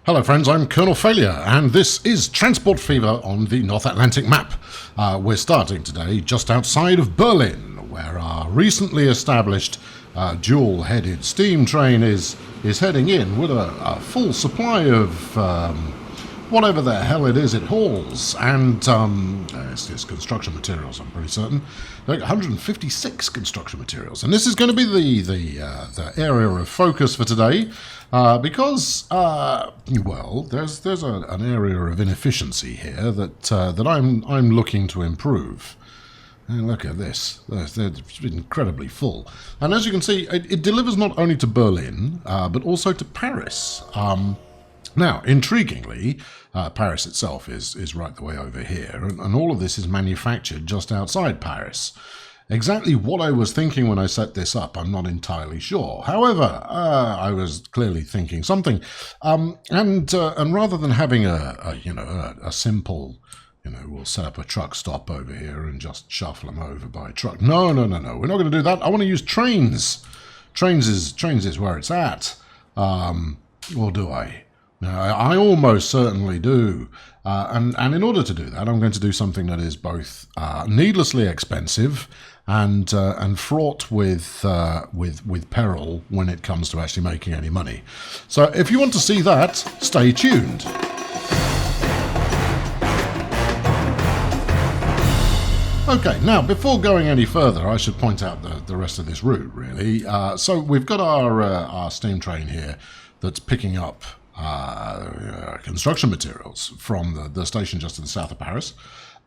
Hello friends, I'm Colonel Failure, and this is Transport Fever on the North Atlantic map. We're starting today just outside of Berlin, where our recently established dual-headed steam train is heading in with a full supply of whatever the hell it is it hauls, and it's construction materials, I'm pretty certain. Like 156 construction materials, and this is going to be the area of focus for today, because well, there's an area of inefficiency here that I'm looking to improve. And look at this. It's incredibly full. And as you can see, it delivers not only to Berlin, but also to Paris. Now, intriguingly, Paris itself is right the way over here, and all of this is manufactured just outside Paris. Exactly what I was thinking when I set this up, I'm not entirely sure. However, I was clearly thinking something, and rather than having a simple, we'll set up a truck stop over here and just shuffle them over by truck. No, we're not going to do that. I want to use trains. Trains is where it's at. Or do I? No, I almost certainly do. And in order to do that, I'm going to do something that is both needlessly expensive and fraught with peril when it comes to actually making any money. So if you want to see that, stay tuned. Okay, now before going any further, I should point out the rest of this route, really. So we've got our steam train here that's picking up construction materials from the station just to the south of Paris,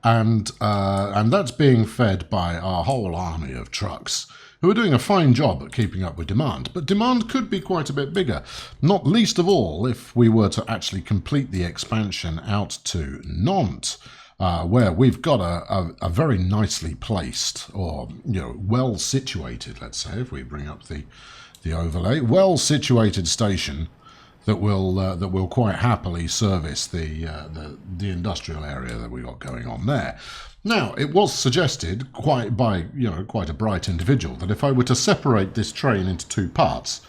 and that's being fed by our whole army of trucks who are doing a fine job at keeping up with demand. But demand could be quite a bit bigger, not least of all if we were to actually complete the expansion out to Nantes, where we've got a very nicely placed, or well situated, let's say, if we bring up the overlay, well situated station that will quite happily service the industrial area that we got going on there. Now, it was suggested quite a bright individual that if I were to separate this train into two parts,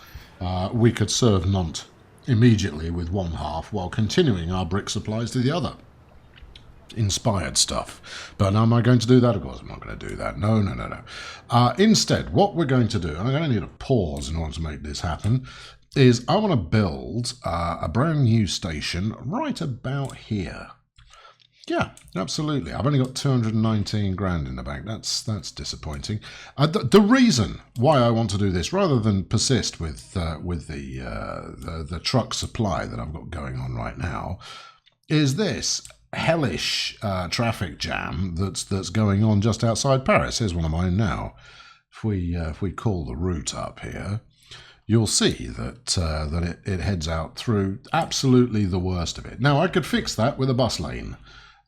we could serve Nantes immediately with one half while continuing our brick supplies to the other. Inspired stuff. But am I going to do that? Of course I'm not going to do that. No. Instead, what we're going to do, and I'm going to need a pause in order to make this happen, is I want to build a brand new station right about here. Yeah, absolutely. I've only got 219 grand in the bank. That's disappointing. The reason why I want to do this, rather than persist with the truck supply that I've got going on right now, is this hellish traffic jam that's going on just outside Paris. Here's one of mine now. If we call the route up here, you'll see that it heads out through absolutely the worst of it. Now, I could fix that with a bus lane,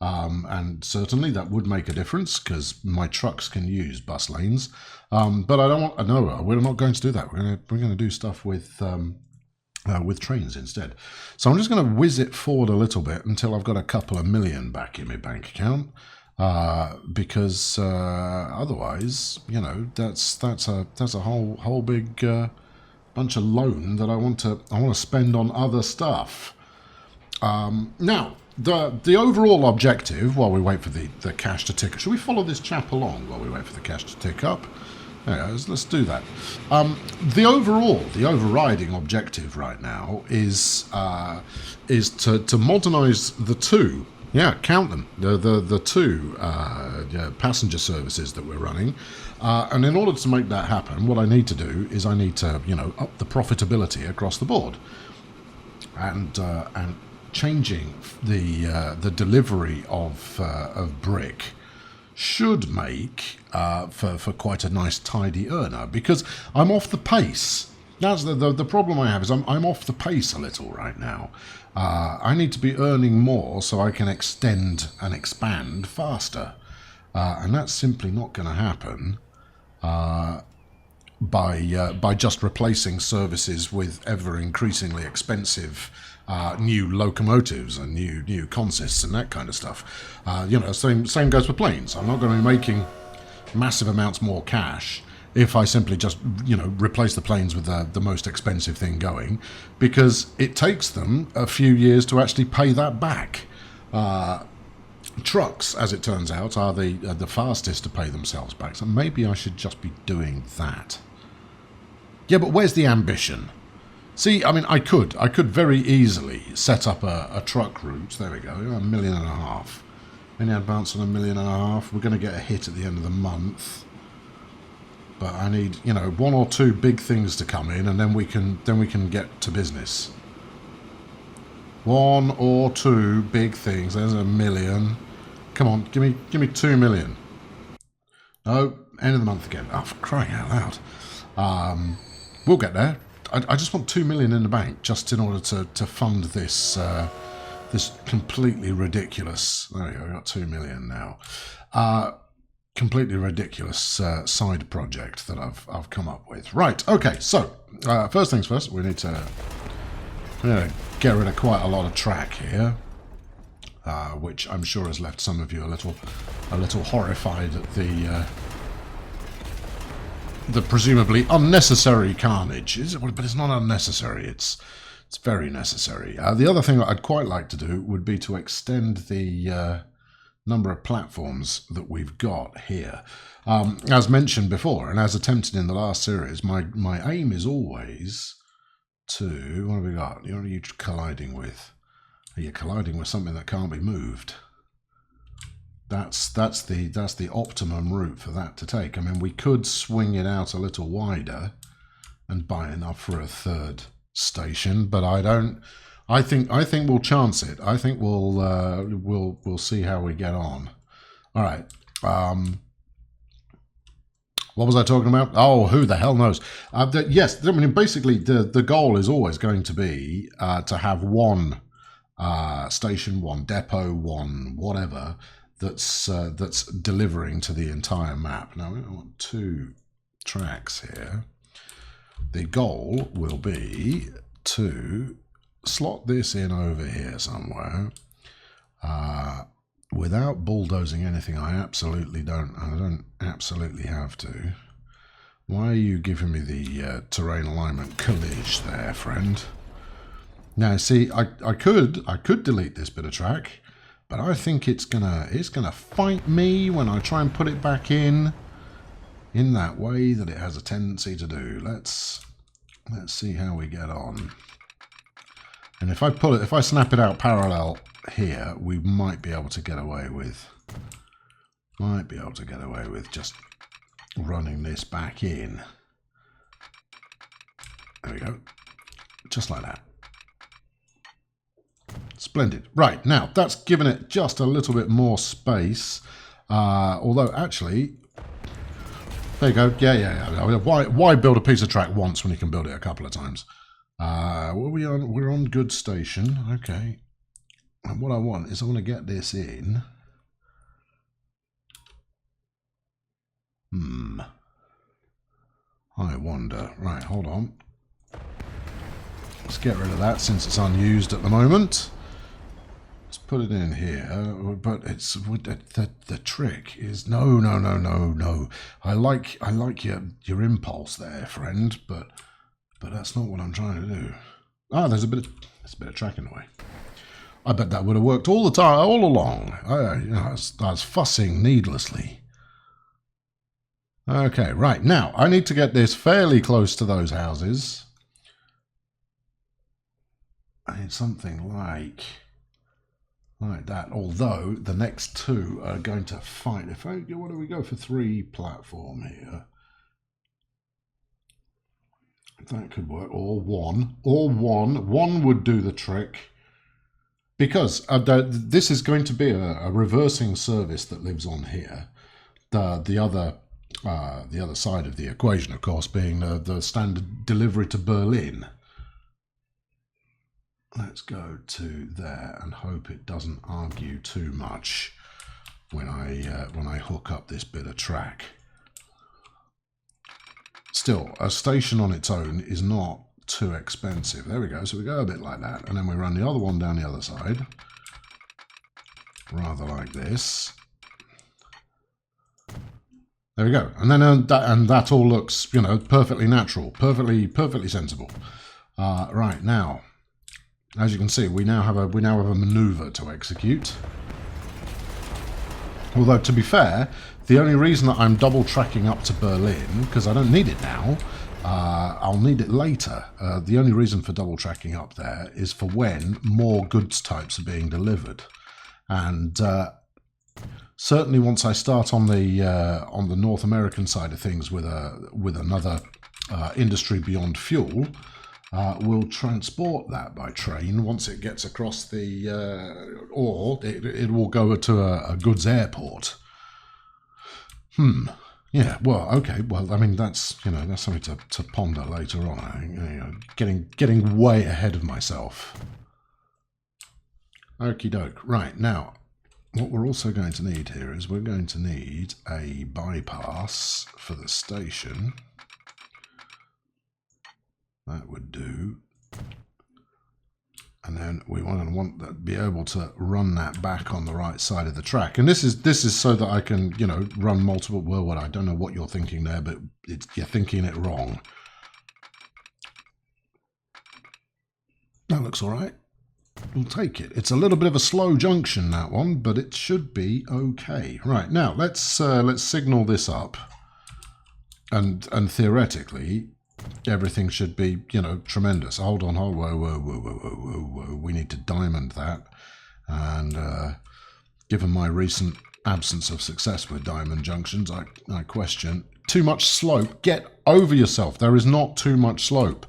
and certainly that would make a difference because my trucks can use bus lanes. But I don't want. No, we're not going to do that. We're going to do stuff with trains instead. So I'm just going to whiz it forward a little bit until I've got a couple of million back in my bank account, because otherwise, that's a whole big bunch of loan that I want to spend on other stuff. Now, the overall objective, while we wait for the cash to tick, should we follow this chap along while we wait for the cash to tick up? Yeah, let's do that. The overriding objective right now is to modernise the two. Yeah, count them. The two passenger services that we're running, and in order to make that happen, what I need to do is I need to up the profitability across the board, and changing the delivery of brick should make for quite a nice tidy earner, because I'm off the pace. That's the problem I have, is I'm off the pace a little right now. I need to be earning more so I can extend and expand faster, and that's simply not going to happen by just replacing services with ever increasingly expensive new locomotives and new consists and that kind of stuff. Same goes for planes. I'm not going to be making massive amounts more cash if I simply just, you know, replace the planes with the most expensive thing going, because it takes them a few years to actually pay that back. Trucks, as it turns out, are the fastest to pay themselves back, so maybe I should just be doing that. Yeah, but where's the ambition? See, I mean, I could very easily set up a truck route. There we go, $1.5 million. Any advance on $1.5 million? We're going to get a hit at the end of the month. But I need, you know, 1 or 2 big things to come in, and then we can get to business. 1 or 2 big things. There's $1 million. Come on, give me 2 million. No, end of the month again. Oh, for crying out loud. We'll get there. I just want 2 million in the bank, just in order to fund this this completely ridiculous. There we go. We got 2 million now. Completely ridiculous side project that I've come up with. Right. Okay. So first things first, we need to get rid of quite a lot of track here, which I'm sure has left some of you a little horrified at the presumably unnecessary carnage. But it's not unnecessary. It's very necessary. The other thing that I'd quite like to do would be to extend the number of platforms that we've got here. As mentioned before, and as attempted in the last series, my aim is always to... What have we got? What are you colliding with? Are you colliding with something that can't be moved? That's the optimum route for that to take. I mean, we could swing it out a little wider and buy enough for a 3rd station, but I don't. I think we'll chance it. I think we'll see how we get on. All right. What was I talking about? Oh, who the hell knows? Yes, I mean, basically the goal is always going to be to have one station, one depot, one whatever that's delivering to the entire map. Now we want 2 tracks here. The goal will be to slot this in over here somewhere without bulldozing anything. I don't absolutely have to. Why are you giving me the terrain alignment collage there, friend? Now see, I could delete this bit of track, but I think it's gonna fight me when I try and put it back in that way that it has a tendency to do. Let's see how we get on. And if I snap it out parallel here, we might be able to get away with just running this back in. There we go. Just like that. Splendid. Right, now that's given it just a little bit more space. Although actually, there you go. Yeah. Why build a piece of track once when you can build it a couple of times? What are we on? We're on good station. Okay. And what I want is I want to get this in. I wonder. Right, hold on. Let's get rid of that since it's unused at the moment. Let's put it in here. But it's the trick is no. I like your impulse there, friend, but that's not what I'm trying to do. Ah, there's a bit of track in the way. I bet that would have worked all the time, all along. I was fussing needlessly. Okay, right, now I need to get this fairly close to those houses. I need something like that, although the next 2 are going to fight. What do we go for 3 platform here? That could work, or one. One would do the trick. Because this is going to be a reversing service that lives on here. The other side of the equation, of course, being the standard delivery to Berlin. Let's go to there and hope it doesn't argue too much when I hook up this bit of track. Still, a station on its own is not too expensive. There we go. So we go a bit like that, and then we run the other one down the other side, rather like this. There we go. And then that all looks, you know, perfectly natural, perfectly sensible. Right now, as you can see, we now have a maneuver to execute. Although, to be fair, the only reason that I'm double tracking up to Berlin, because I don't need it now, I'll need it later. The only reason for double tracking up there is for when more goods types are being delivered. And certainly once I start on the North American side of things with another industry beyond fuel, we'll transport that by train once it gets across the, or it will go to a goods airport. Yeah, well, okay. Well, I mean, that's, you know, that's something to ponder later on. I think, you know, getting way ahead of myself. Okie doke. Right, now, what we're also going to need here is we're going to need a bypass for the station. That would do. And then we want to be able to run that back on the right side of the track. And this is so that I can, you know, run multiple. Well, I don't know what you're thinking there, but you're thinking it wrong. That looks all right. We'll take it. It's a little bit of a slow junction, that one, but it should be okay. Right, now let's signal this up, and theoretically everything should be, you know, tremendous. Hold on, whoa. We need to diamond that. And given my recent absence of success with diamond junctions, I question. Too much slope. Get over yourself. There is not too much slope.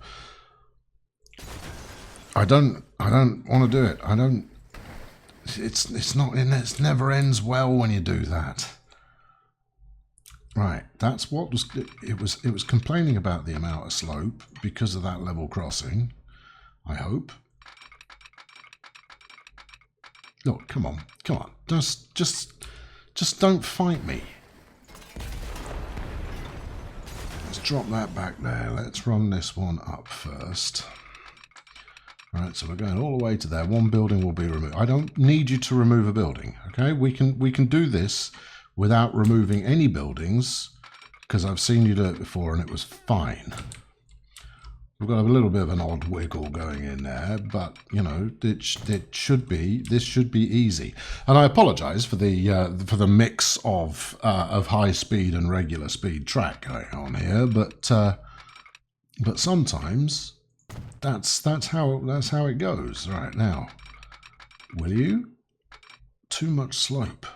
I don't want to do it. I don't. It's not. It never ends well when you do that. Right, that's what was it was complaining about the amount of slope because of that level crossing, I hope. Look, come on. Just don't fight me. Let's drop that back there. Let's run this one up first. Right, so we're going all the way to there. One building will be removed. I don't need you to remove a building, okay? We can do this without removing any buildings, because I've seen you do it before and it was fine. We've got a little bit of an odd wiggle going in there, but you know, this should be easy. And I apologise for the mix of high speed and regular speed track going on here, but sometimes that's how it goes. Right, now, will you? Too much slope.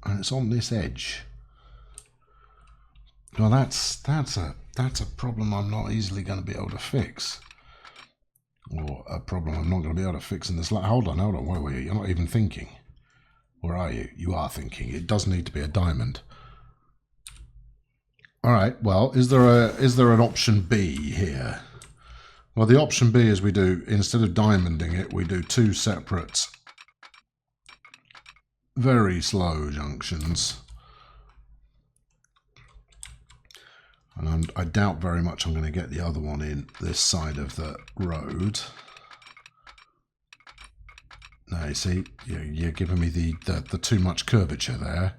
And it's on this edge. Well, that's a problem I'm not easily going to be able to fix, or a problem I'm not going to be able to fix in this. Hold on, where were you? You're not even thinking. Where are you? You are thinking. It does need to be a diamond. All right. Well, is there an option B here? Well, the option B is we do, instead of diamonding it, we do two separate very slow junctions, and I doubt very much I'm going to get the other one in this side of the road. Now you see, you're giving me the too much curvature there,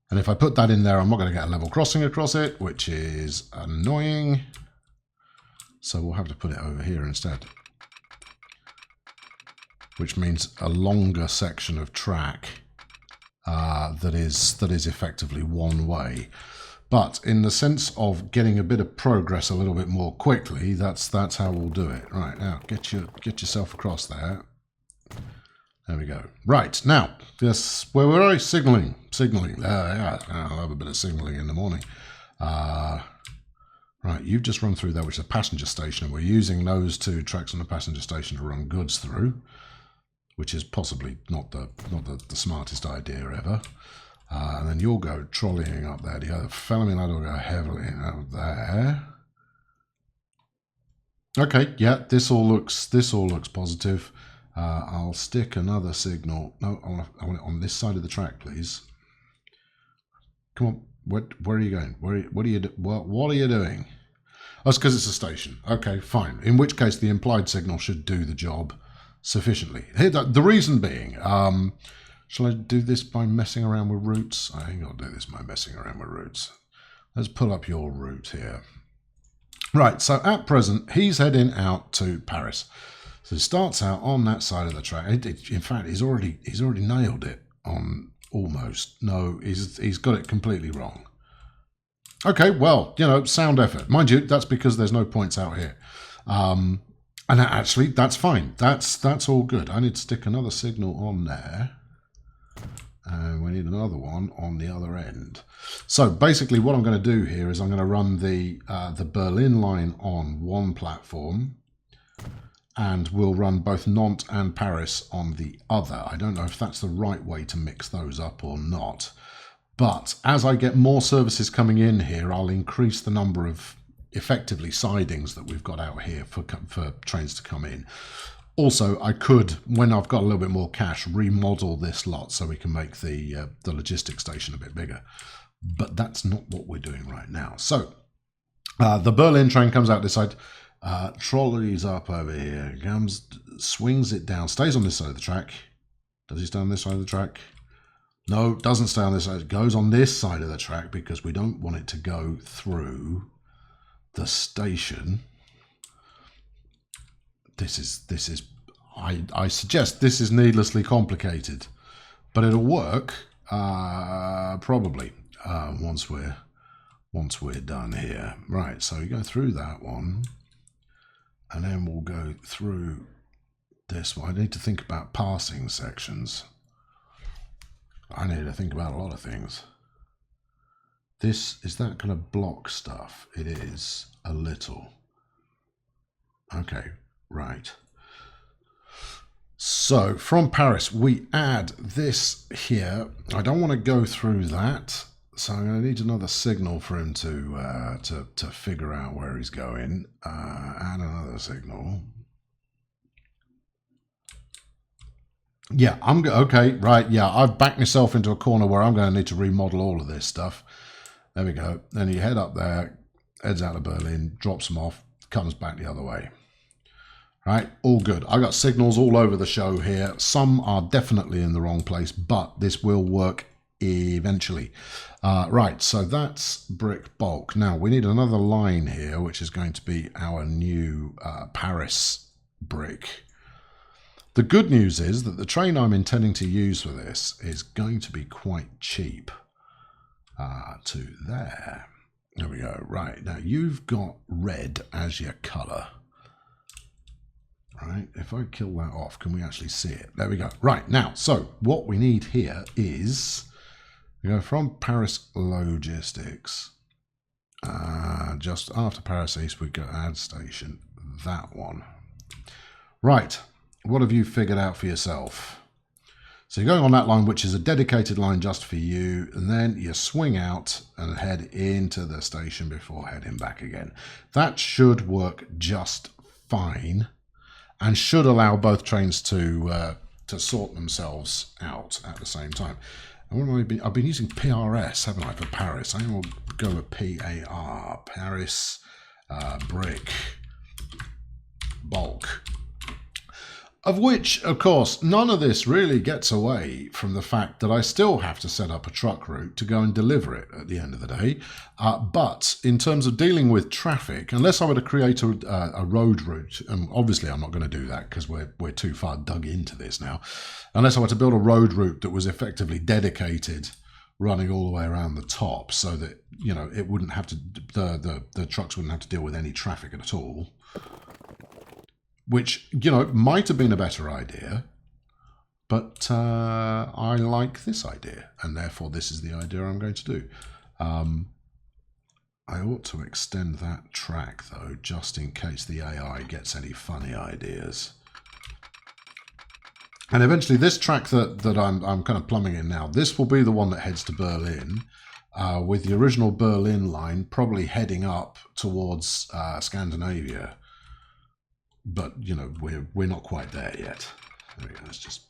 and if I put that in there, I'm not going to get a level crossing across it, which is annoying. So we'll have to put it over here instead, which means a longer section of track that is effectively one way. But in the sense of getting a bit of progress a little bit more quickly, that's how we'll do it. Right, now get yourself across there. There we go. Right, now, yes, where were I? Signaling. Yeah, I love a bit of signaling in the morning. Right, you've just run through there, which is a passenger station, and we're using those two tracks on the passenger station to run goods through, which is possibly not the smartest idea ever. And then you'll go trolleying up there. The other fellow will go heavily out there. Okay, yeah, this all looks positive. I'll stick another signal. No, I want it on this side of the track, please. Come on. Where are you going? What are you doing? Oh, it's because it's a station. Okay, fine. In which case, the implied signal should do the job sufficiently. The reason being, Shall I do this by messing around with routes? I think I'll do this by messing around with routes. Let's pull up your route here. Right, so at present, he's heading out to Paris. So it starts out on that side of the track. In fact, he's already nailed it on almost. No, he's got it completely wrong. Okay, well, you know, sound effort. Mind you, that's because there's no points out here. And actually, that's fine. That's all good. I need to stick another signal on there. And we need another one on the other end. So basically what I'm going to do here is I'm going to run the Berlin line on one platform, and we'll run both Nantes and Paris on the other. I don't know if that's the right way to mix those up or not. But as I get more services coming in here, I'll increase the number of effectively sidings that we've got out here for trains to come in. Also, I could, when I've got a little bit more cash, remodel this lot so we can make the logistics station a bit bigger. But that's not what we're doing right now. So the Berlin train comes out this side, trolleys up over here, comes, swings it down, stays on this side of the track. Does he stay on this side of the track? No, doesn't stay on this side. It goes on this side of the track because we don't want it to go through the station. This is I suggest this is needlessly complicated, but it'll work probably once we're done here. Right, so you go through that one, and then we'll go through this one. I need to think about passing sections. I need to think about a lot of things. This is that kind of block stuff. It is a little. Okay, right. So from Paris, we add this here. I don't want to go through that, so I'm going to need another signal for him to figure out where he's going. Add another signal. Yeah, okay, right, yeah, I've backed myself into a corner where I'm going to need to remodel all of this stuff. There we go. Then you head up there, heads out of Berlin, drops them off, comes back the other way. Right, all good. I got signals all over the show here. Some are definitely in the wrong place, but this will work eventually. Right, so that's brick bulk. Now, we need another line here, which is going to be our new Paris brick. The good news is that the train I'm intending to use for this is going to be quite cheap. To there. There we go. Right, now you've got red as your colour. Right, if I kill that off, can we actually see it? There we go. Right, now, so what we need here is, we go from Paris Logistics, just after Paris East, we go add station, that one. Right, what have you figured out for yourself? So you're going on that line, which is a dedicated line just for you, and then you swing out and head into the station before heading back again. That should work just fine, and should allow both trains to sort themselves out at the same time. And what have I've been using PRS, haven't I, for Paris? I will go with PAR, Paris brick bulk. Of which, of course, none of this really gets away from the fact that I still have to set up a truck route to go and deliver it at the end of the day. But in terms of dealing with traffic, unless I were to create a road route, and obviously I'm not going to do that because we're too far dug into this now, unless I were to build a road route that was effectively dedicated, running all the way around the top, so that, you know, it wouldn't have to, the trucks wouldn't have to deal with any traffic at all. Which, you know, might have been a better idea, but I like this idea, and therefore this is the idea I'm going to do. I ought to extend that track, though, just in case the AI gets any funny ideas. And eventually this track that I'm kind of plumbing in now, this will be the one that heads to Berlin, with the original Berlin line probably heading up towards Scandinavia. But, you know, we're not quite there yet. There we go. Let's just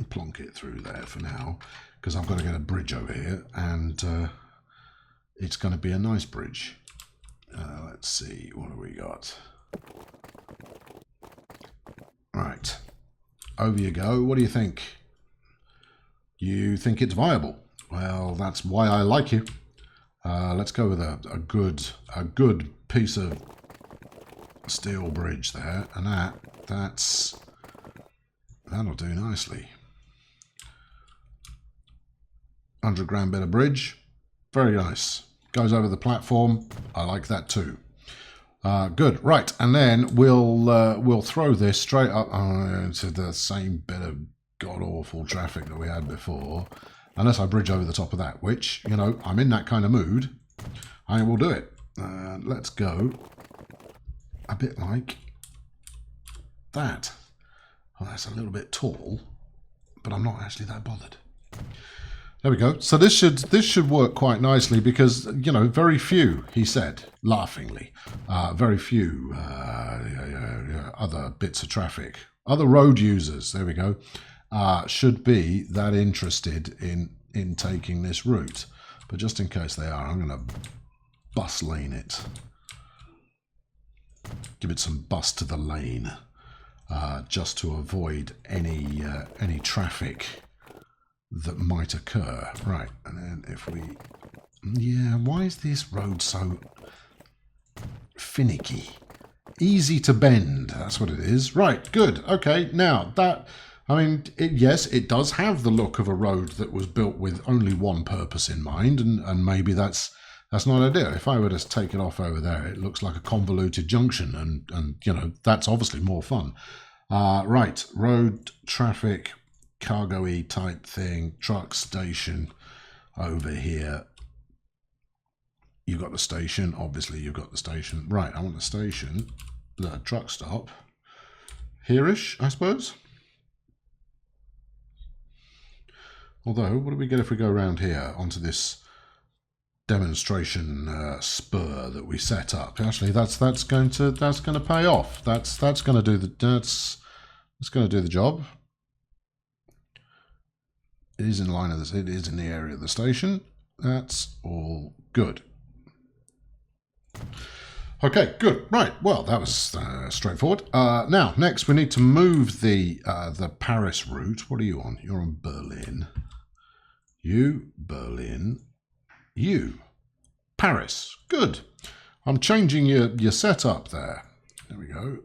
plonk it through there for now, because I've got to get a bridge over here, and it's going to be a nice bridge. Let's see, what have we got? Right, over you go. What do you think? You think it's viable. Well, that's why I like you. Let's go with a good piece of steel bridge there, and that'll do nicely. 100 grand bit of bridge, very nice. Goes over the platform. I like that too. Good, right, and then we'll throw this straight up into the same bit of god awful traffic that we had before, unless I bridge over the top of that, which, you know, I'm in that kind of mood. I will do it. Let's go a bit like that. Well, that's a little bit tall, but I'm not actually that bothered. There we go. So this should work quite nicely because, you know, very few, he said, laughingly, very few other bits of traffic, other road users, there we go, should be that interested in taking this route. But just in case they are, I'm going to bus lane it. Give it some bus to the lane, just to avoid any traffic that might occur. Right, and then if we... Yeah, why is this road so finicky? Easy to bend, that's what it is. Right, good. Okay, now that... I mean, yes, it does have the look of a road that was built with only one purpose in mind, and maybe that's not ideal. If I were to take it off over there, it looks like a convoluted junction, and you know, that's obviously more fun. Right, road traffic... cargo-y type thing, truck station over here. You've got the station, obviously you've got the station. Right, I want the station, the truck stop, here-ish, I suppose. Although, what do we get if we go around here onto this demonstration spur that we set up? Actually, that's going to pay off. That's going to do the job. It is in line of this. It is in the area of the station. That's all good. Okay, good. Right. Well, that was straightforward. Now, next we need to move the Paris route. What are you on? You're on Berlin. You Berlin. You Paris. Good. I'm changing your setup there. There we go.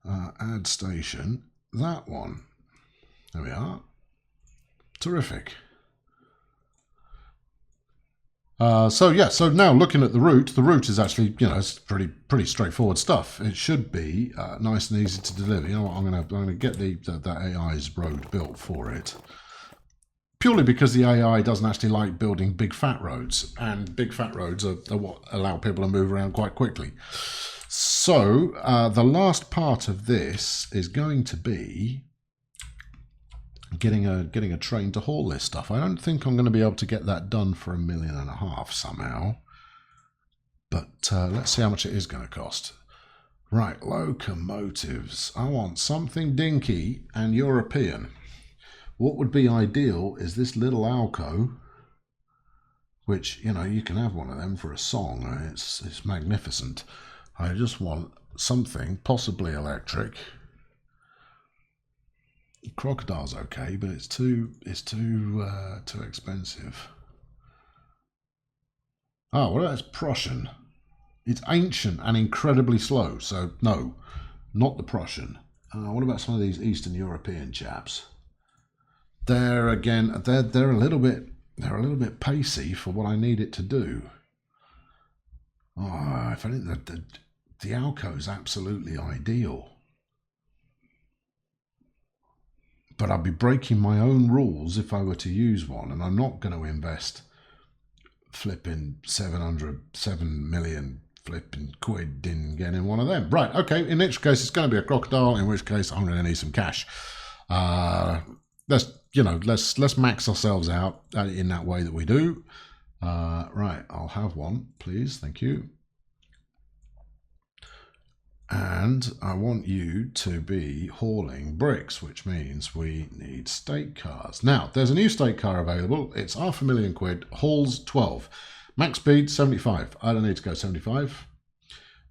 Add station. That one. There we are. Terrific. So now looking at the route is actually, you know, it's pretty straightforward stuff. It should be nice and easy to deliver. You know what? I'm gonna get that AI's road built for it, purely because the AI doesn't actually like building big fat roads, and big fat roads are what allow people to move around quite quickly. So the last part of this is going to be getting a train to haul this stuff. I don't think I'm going to be able to get that done for $1.5 million somehow, but let's see how much it is going to cost. Right, locomotives. I want something dinky and European. What would be ideal is this little Alco, which, you know, you can have one of them for a song. It's magnificent. I just want something possibly electric. Crocodile's okay, but it's too expensive. Oh, well, that's Prussian. It's ancient and incredibly slow, so no, not the Prussian. What about some of these Eastern European chaps? They're a little bit pacey for what I need it to do. Oh, I think that the Alco is absolutely ideal. But I'd be breaking my own rules if I were to use one, and I'm not going to invest flipping 7 million flipping quid in getting one of them. Right, okay, in which case it's going to be a crocodile, in which case I'm going to need some cash. Let's max ourselves out in that way that we do. Right, I'll have one, please, thank you. And I want you to be hauling bricks, which means we need state cars. Now, there's a new state car available. It's £500,000 quid, hauls 12. Max speed, 75. I don't need to go 75,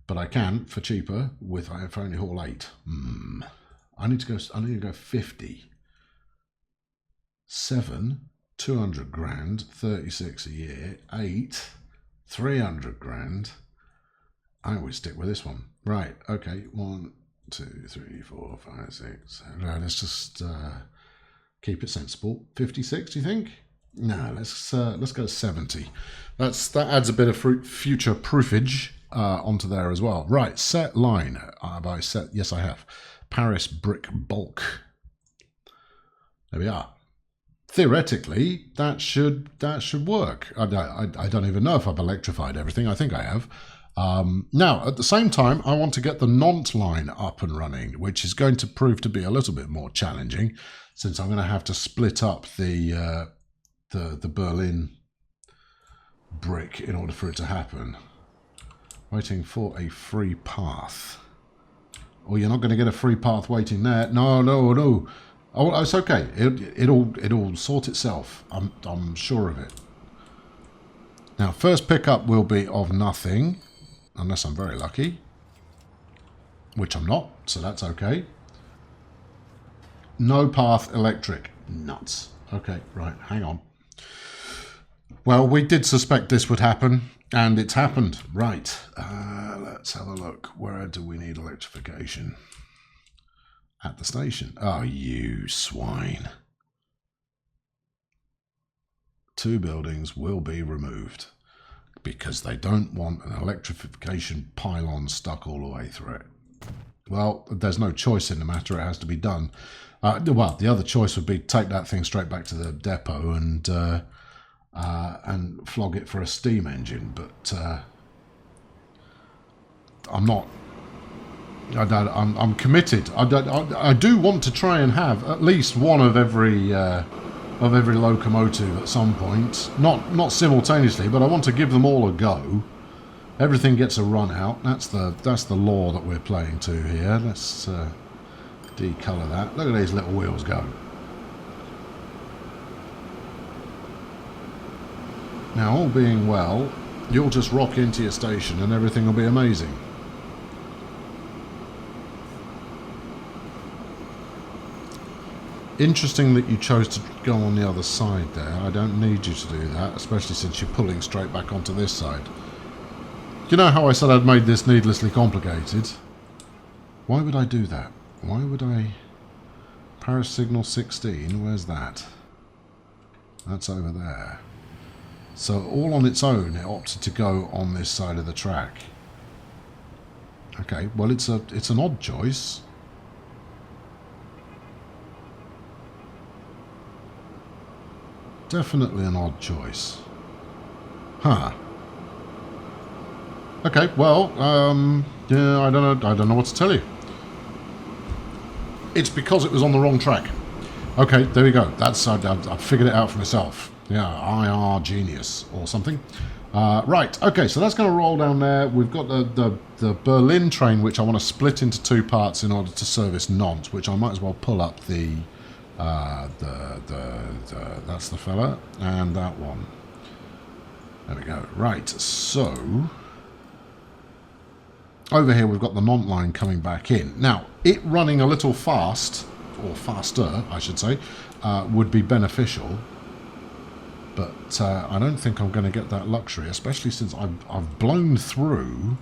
but I can, for cheaper, if I only haul 8. I need to go 50. 7, 200 grand, 36 a year. 8, 300 grand. I always stick with this one. Right, okay. 1, 2, 3, 4, 5, 6. Let's just keep it sensible. 56, do you think? No, let's go 70. That adds a bit of future proofage onto there as well. Right, set line. Have I set? Yes, I have. Paris brick bulk. There we are. Theoretically, that should work. I don't even know if I've electrified everything. I think I have. Now, at the same time, I want to get the Nantes line up and running, which is going to prove to be a little bit more challenging, since I'm going to have to split up the Berlin brick in order for it to happen. Waiting for a free path. Oh, you're not going to get a free path waiting there. No. Oh, it's okay. It'll sort itself. I'm sure of it. Now, first pickup will be of nothing, unless I'm very lucky, which I'm not, so that's okay. No path electric. Nuts. Okay, right, hang on. Well, we did suspect this would happen, and it's happened. Right, let's have a look. Where do we need electrification? At the station. Oh, you swine. 2 buildings will be removed because they don't want an electrification pylon stuck all the way through it. Well, there's no choice in the matter. It has to be done. Well, the other choice would be to take that thing straight back to the depot and flog it for a steam engine. But I'm not. I'm committed. I do want to try and have at least one of every locomotive at some point. Not simultaneously, but I want to give them all a go. Everything gets a run out. That's the law that we're playing to here. Let's decolour that. Look at these little wheels go. Now, all being well, you'll just rock into your station and everything will be amazing. Interesting that you chose to go on the other side there. I don't need you to do that, especially since you're pulling straight back onto this side. You know how I said I'd made this needlessly complicated? Why would I do that? Why would I... Paris Signal 16, where's that? That's over there. So all on its own, it opted to go on this side of the track. Okay, well it's an odd choice. Definitely an odd choice. Huh. Okay, well, yeah, I don't know what to tell you. It's because it was on the wrong track. Okay, there we go. That's I figured it out for myself. Yeah, IR genius or something. Right, okay, so that's going to roll down there. We've got the Berlin train, which I want to split into 2 parts in order to service Nantes, which I might as well pull up that's the fella, and that one. There we go. Right, so over here we've got the Nantes line coming back in. Now, it running a little fast, or faster, I should say, would be beneficial. But I don't think I'm going to get that luxury, especially since I've blown through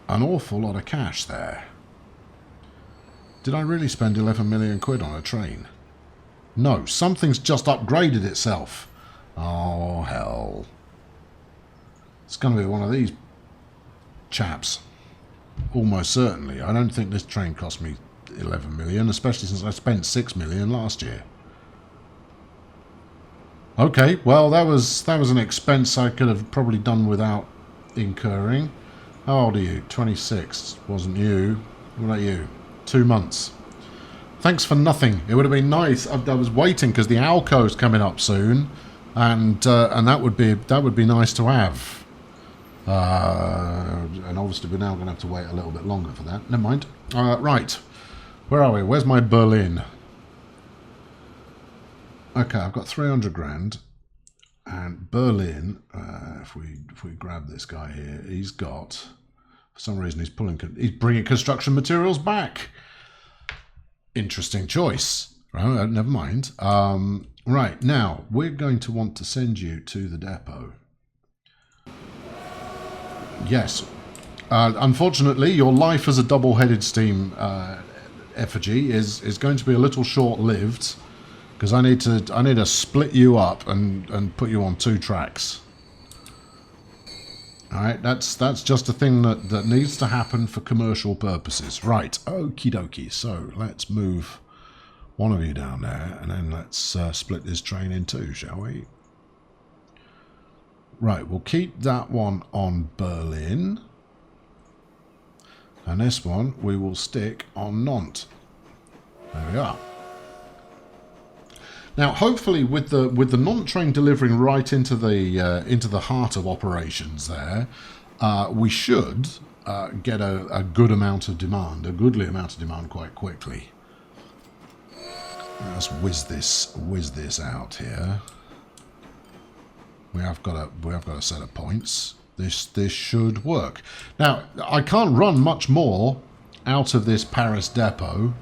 an awful lot of cash there. Did I really spend 11 million quid on a train? No, something's just upgraded itself. Oh, hell. It's going to be one of these chaps. Almost certainly. I don't think this train cost me 11 million, especially since I spent 6 million last year. Okay, well, that was an expense I could have probably done without incurring. How old are you? 26. Wasn't you. What about you? 2 months. Thanks for nothing. It would have been nice. I was waiting because the Alco's coming up soon, and that would be nice to have. And obviously we're now going to have to wait a little bit longer for that. Never mind. Right, where are we? Where's my Berlin? Okay, I've got 300 grand, and Berlin. If we grab this guy here, he's got. For some reason, he's bringing construction materials back. Interesting choice. Right, never mind. Right, now, we're going to want to send you to the depot. Yes. Unfortunately, your life as a double-headed steam effigy is going to be a little short-lived, because I need to split you up and put you on 2 tracks. Alright, that's just a thing that needs to happen for commercial purposes. Right, okie dokie. So let's move one of you down there, and then let's split this train in 2, shall we? Right, we'll keep that one on Berlin. And this one we will stick on Nantes. There we are. Now, hopefully, with the Nantes train delivering right into the heart of operations there, we should get a good amount of demand, a goodly amount of demand quite quickly. Let's whiz this out here. We have got a set of points. This should work. Now, I can't run much more out of this Paris depot.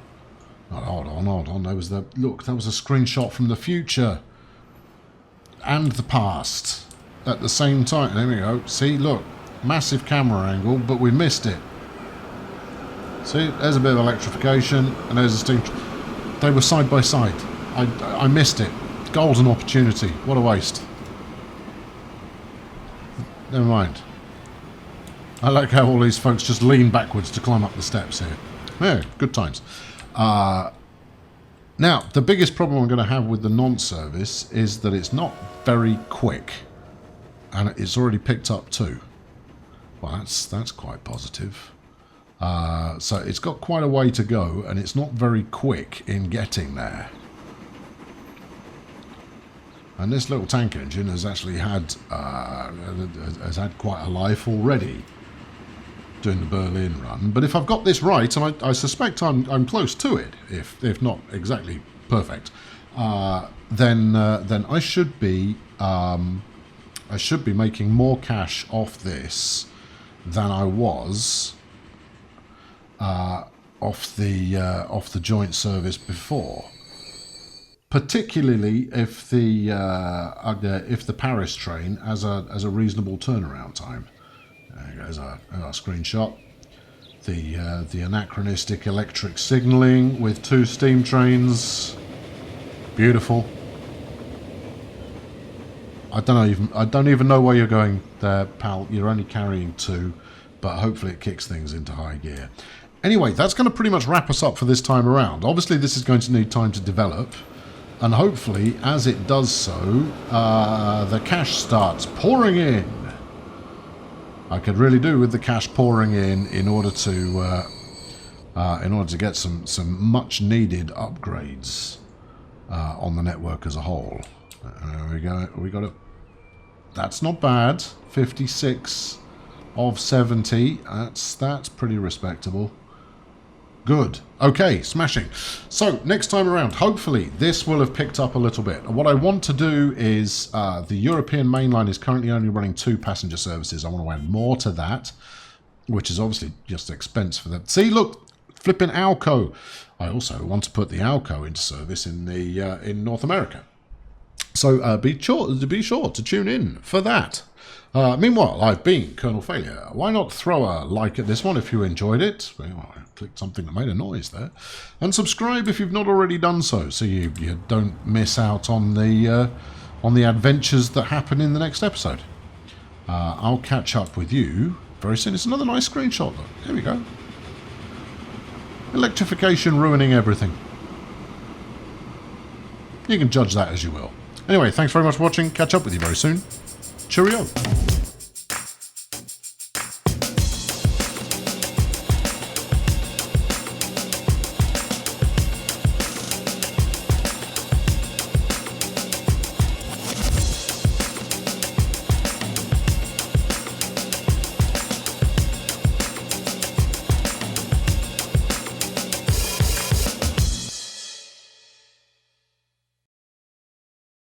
Oh, hold on. That was a screenshot from the future and the past at the same time. There we go. See, look, massive camera angle, but we missed it. See, there's a bit of electrification, and there's a steam. They were side by side. I missed it. Golden opportunity. What a waste. Never mind. I like how all these folks just lean backwards to climb up the steps here. Yeah, good times. Now, the biggest problem I'm going to have with the Nantes service is that it's not very quick. And it's already picked up 2. Well, that's quite positive. So it's got quite a way to go, and it's not very quick in getting there. And this little tank engine has actually had quite a life already doing the Berlin run. But if I've got this right, and I suspect I'm close to it, if not exactly perfect, then I should be making more cash off this than I was off the joint service before. Particularly if the Paris train has a reasonable turnaround time. There's our screenshot. The anachronistic electric signalling with 2 steam trains. Beautiful. I don't even know where you're going there, pal. You're only carrying 2, but hopefully it kicks things into high gear. Anyway, that's going to pretty much wrap us up for this time around. Obviously, this is going to need time to develop. And hopefully, as it does so, the cash starts pouring in. I could really do with the cash pouring in order to get some much needed upgrades on the network as a whole. There we go. We got it. That's not bad. 56 of 70. That's pretty respectable. Good. Okay, smashing. So, next time around, hopefully, this will have picked up a little bit. What I want to do is, the European main line is currently only running 2 passenger services. I want to add more to that, which is obviously just expense for them. See, look, flipping Alco. I also want to put the Alco into service in North America. So, be sure to tune in for that. Meanwhile, I've been Colonel Failure. Why not throw a like at this one if you enjoyed it? Well, I clicked something that made a noise there. And subscribe if you've not already done so you don't miss out on the adventures that happen in the next episode. I'll catch up with you very soon. It's another nice screenshot, look. There we go. Electrification ruining everything. You can judge that as you will. Anyway, thanks very much for watching. Catch up with you very soon. Cheerio.